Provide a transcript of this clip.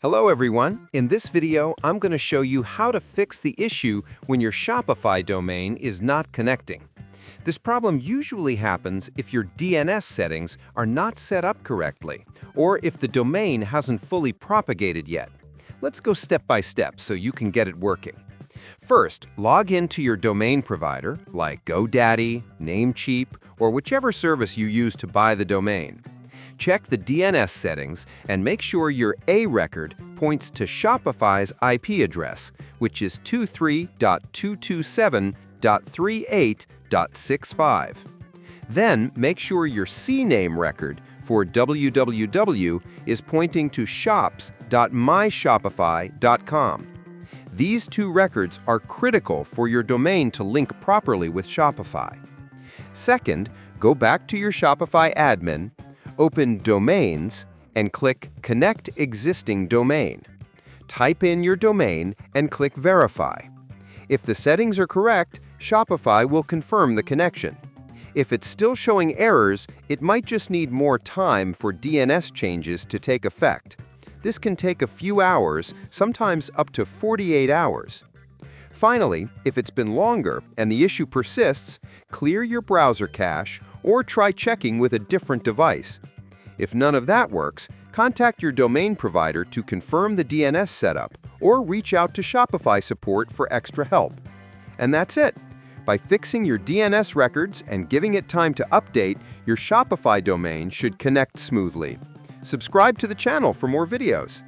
Hello everyone. In this video, I'm going to show you how to fix the issue when your Shopify domain is not connecting. This problem usually happens if your DNS settings are not set up correctly, or if the domain hasn't fully propagated yet. Let's go step by step so you can get it working. First, log into your domain provider, like GoDaddy, Namecheap, or whichever service you use to buy the domain. Check the DNS settings and make sure your A record points to Shopify's IP address, which is 23.227.38.65. Then make sure your CNAME record for www is pointing to shops.myshopify.com. These two records are critical for your domain to link properly with Shopify. Second, go back to your Shopify admin, open Domains, and click Connect Existing Domain. Type in your domain and click Verify. If the settings are correct, Shopify will confirm the connection. If it's still showing errors, it might just need more time for DNS changes to take effect. This can take a few hours, sometimes up to 48 hours. Finally, if it's been longer and the issue persists, clear your browser cache or try checking with a different device. If none of that works, contact your domain provider to confirm the DNS setup or reach out to Shopify support for extra help. And that's it. By fixing your DNS records and giving it time to update, your Shopify domain should connect smoothly. Subscribe to the channel for more videos.